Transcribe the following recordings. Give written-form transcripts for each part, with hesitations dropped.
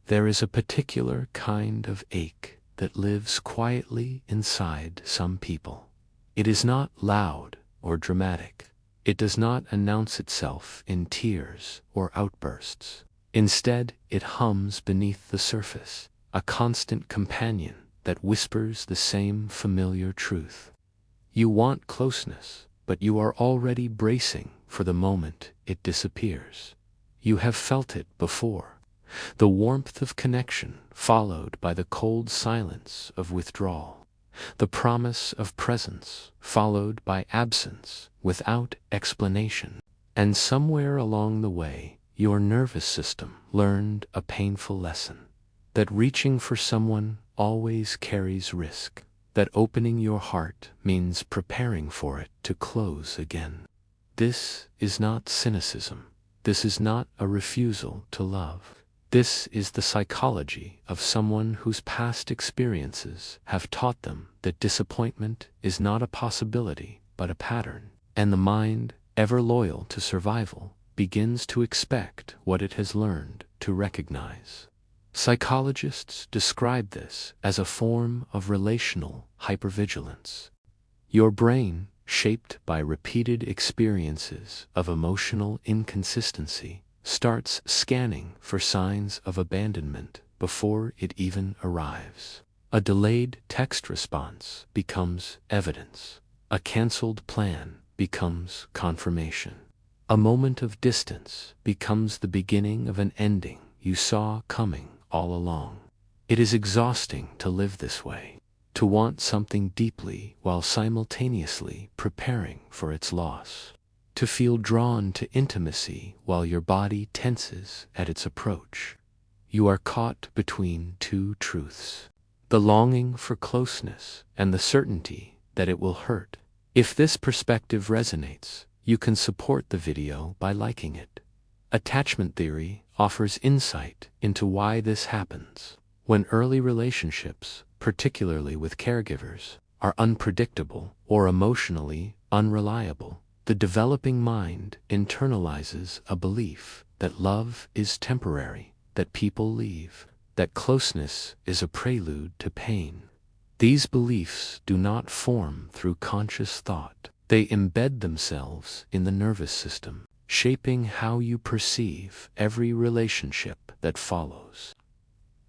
There is a particular kind of ache that lives quietly inside some people. It is not loud or dramatic. It does not announce itself in tears or outbursts. Instead, it hums beneath the surface, a constant companion that whispers the same familiar truth. You want closeness, but you are already bracing for the moment it disappears. You have felt it before. The warmth of connection followed by the cold silence of withdrawal. The promise of presence followed by absence without explanation. And somewhere along the way, your nervous system learned a painful lesson. That reaching for someone always carries risk. That opening your heart means preparing for it to close again. This is not cynicism. This is not a refusal to love. This is the psychology of someone whose past experiences have taught them that disappointment is not a possibility but a pattern, and the mind, ever loyal to survival, begins to expect what it has learned to recognize. Psychologists describe this as a form of relational hypervigilance. Your brain, shaped by repeated experiences of emotional inconsistency, starts scanning for signs of abandonment before it even arrives. A delayed text response becomes evidence. A canceled plan becomes confirmation. A moment of distance becomes the beginning of an ending you saw coming all along. It is exhausting to live this way, to want something deeply while simultaneously preparing for its loss. To feel drawn to intimacy while your body tenses at its approach. You are caught between two truths: the longing for closeness and the certainty that it will hurt. If this perspective resonates, you can support the video by liking it. Attachment theory offers insight into why this happens. When early relationships, particularly with caregivers, are unpredictable or emotionally unreliable, the developing mind internalizes a belief that love is temporary, that people leave, that closeness is a prelude to pain. These beliefs do not form through conscious thought. They embed themselves in the nervous system, shaping how you perceive every relationship that follows.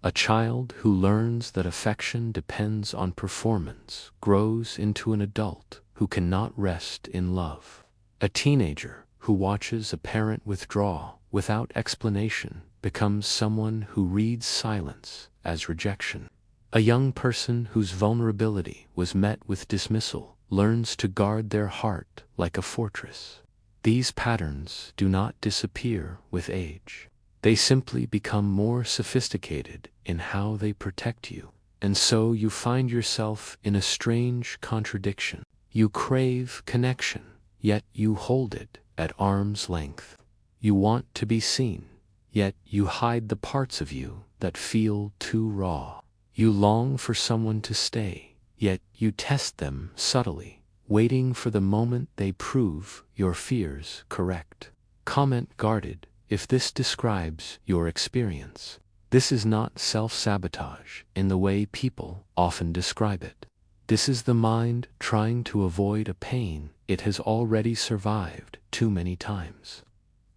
A child who learns that affection depends on performance grows into an adult who cannot rest in love. A teenager who watches a parent withdraw without explanation becomes someone who reads silence as rejection. A young person whose vulnerability was met with dismissal learns to guard their heart like a fortress. These patterns do not disappear with age. They simply become more sophisticated in how they protect you. And so you find yourself in a strange contradiction. You crave connection, yet you hold it at arm's length. You want to be seen, yet you hide the parts of you that feel too raw. You long for someone to stay, yet you test them subtly, waiting for the moment they prove your fears correct. Comment guarded if this describes your experience. This is not self-sabotage in the way people often describe it. This is the mind trying to avoid a pain it has already survived too many times.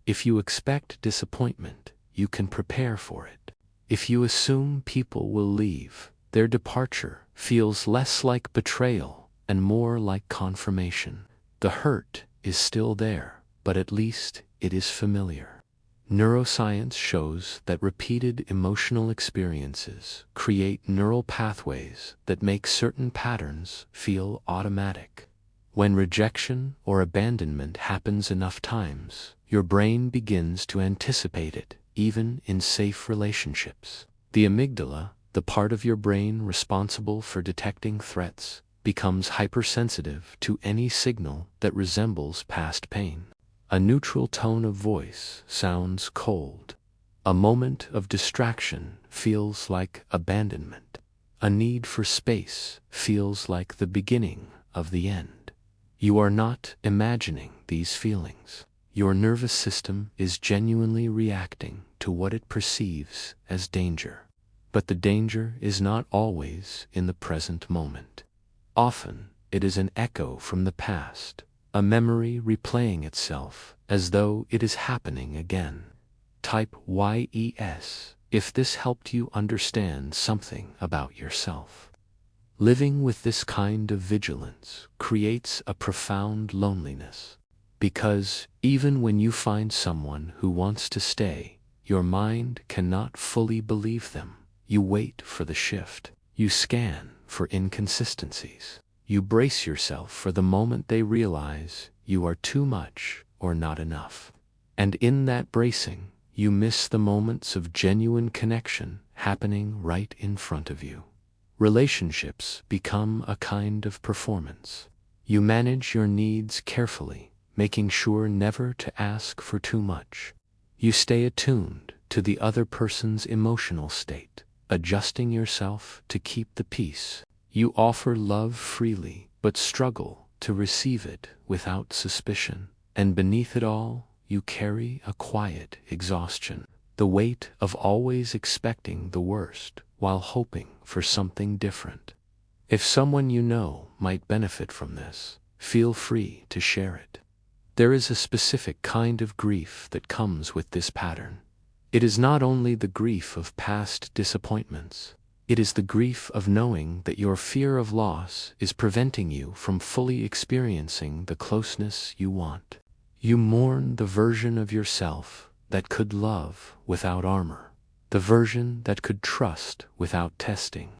If you expect disappointment, you can prepare for it. If you assume people will leave, their departure feels less like betrayal and more like confirmation. The hurt is still there, but at least it is familiar. Neuroscience shows that repeated emotional experiences create neural pathways that make certain patterns feel automatic. When rejection or abandonment happens enough times, your brain begins to anticipate it, even in safe relationships. The amygdala, the part of your brain responsible for detecting threats, becomes hypersensitive to any signal that resembles past pain. A neutral tone of voice sounds cold. A moment of distraction feels like abandonment. A need for space feels like the beginning of the end. You are not imagining these feelings. Your nervous system is genuinely reacting to what it perceives as danger. But the danger is not always in the present moment. Often, it is an echo from the past, a memory replaying itself as though it is happening again. Type YES if this helped you understand something about yourself. Living with this kind of vigilance creates a profound loneliness, because even when you find someone who wants to stay, your mind cannot fully believe them. You wait for the shift. You scan for inconsistencies. You brace yourself for the moment they realize you are too much or not enough. And in that bracing, you miss the moments of genuine connection happening right in front of you. Relationships become a kind of performance. You manage your needs carefully, making sure never to ask for too much. You stay attuned to the other person's emotional state, adjusting yourself to keep the peace. You offer love freely, but struggle to receive it without suspicion. And beneath it all, you carry a quiet exhaustion, the weight of always expecting the worst while hoping for something different. If someone you know might benefit from this, feel free to share it. There is a specific kind of grief that comes with this pattern. It is not only the grief of past disappointments, it is the grief of knowing that your fear of loss is preventing you from fully experiencing the closeness you want. You mourn the version of yourself that could love without armor, the version that could trust without testing,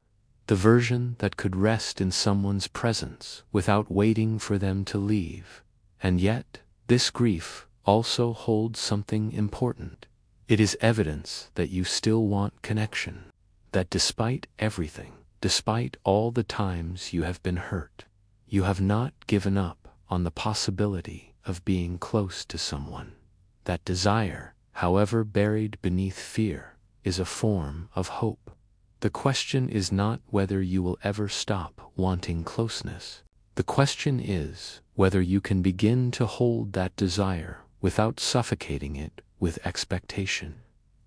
the version that could rest in someone's presence without waiting for them to leave. And yet, this grief also holds something important. It is evidence that you still want connection, that despite everything, despite all the times you have been hurt, you have not given up on the possibility of being close to someone. That desire, however buried beneath fear, is a form of hope. The question is not whether you will ever stop wanting closeness. The question is whether you can begin to hold that desire without suffocating it with expectation.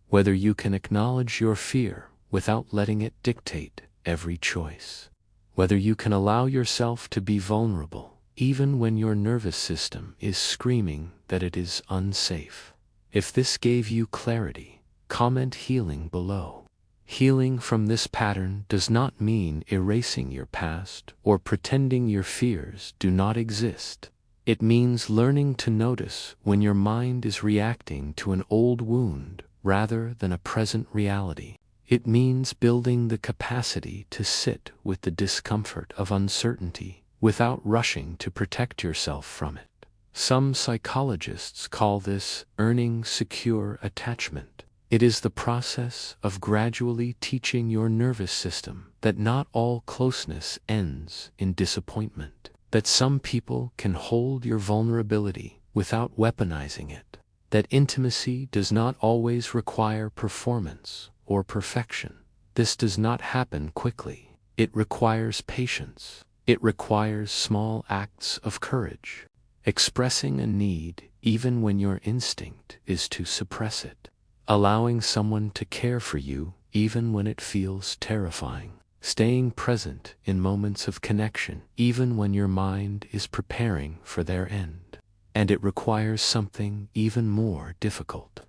Whether you can acknowledge your fear without letting it dictate every choice. Whether you can allow yourself to be vulnerable even when your nervous system is screaming that it is unsafe. If this gave you clarity, comment healing below. Healing from this pattern does not mean erasing your past or pretending your fears do not exist. It means learning to notice when your mind is reacting to an old wound rather than a present reality. It means building the capacity to sit with the discomfort of uncertainty without rushing to protect yourself from it. Some psychologists call this earning secure attachment. It is the process of gradually teaching your nervous system that not all closeness ends in disappointment, that some people can hold your vulnerability without weaponizing it, that intimacy does not always require performance or perfection. This does not happen quickly. It requires patience. It requires small acts of courage, expressing a need even when your instinct is to suppress it, allowing someone to care for you even when it feels terrifying, staying present in moments of connection even when your mind is preparing for their end. And it requires something even more difficult: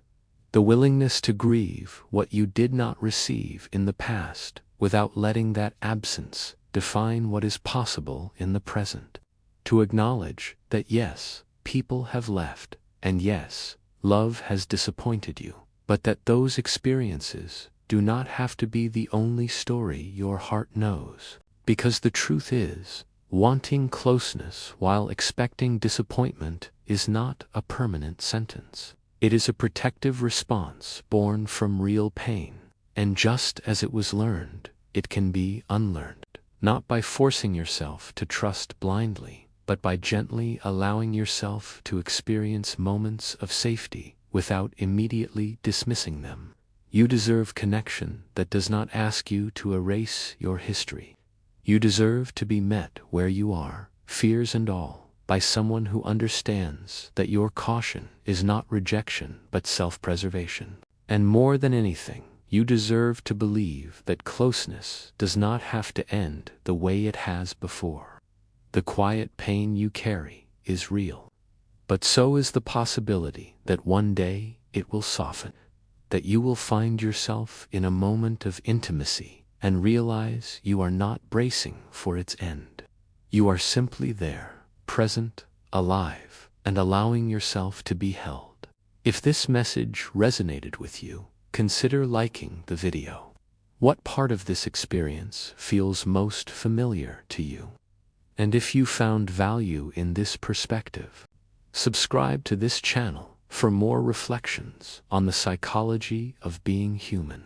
the willingness to grieve what you did not receive in the past without letting that absence define what is possible in the present. To acknowledge that yes, people have left, and yes, love has disappointed you, but that those experiences do not have to be the only story your heart knows. Because the truth is, wanting closeness while expecting disappointment is not a permanent sentence. It is a protective response born from real pain, and just as it was learned, it can be unlearned. Not by forcing yourself to trust blindly, but by gently allowing yourself to experience moments of safety without immediately dismissing them. You deserve connection that does not ask you to erase your history. You deserve to be met where you are, fears and all, by someone who understands that your caution is not rejection but self-preservation. And more than anything, you deserve to believe that closeness does not have to end the way it has before. The quiet pain you carry is real, but so is the possibility that one day it will soften, that you will find yourself in a moment of intimacy and realize you are not bracing for its end. You are simply there, present, alive, and allowing yourself to be held. If this message resonated with you, consider liking the video. What part of this experience feels most familiar to you? And if you found value in this perspective, subscribe to this channel for more reflections on the psychology of being human.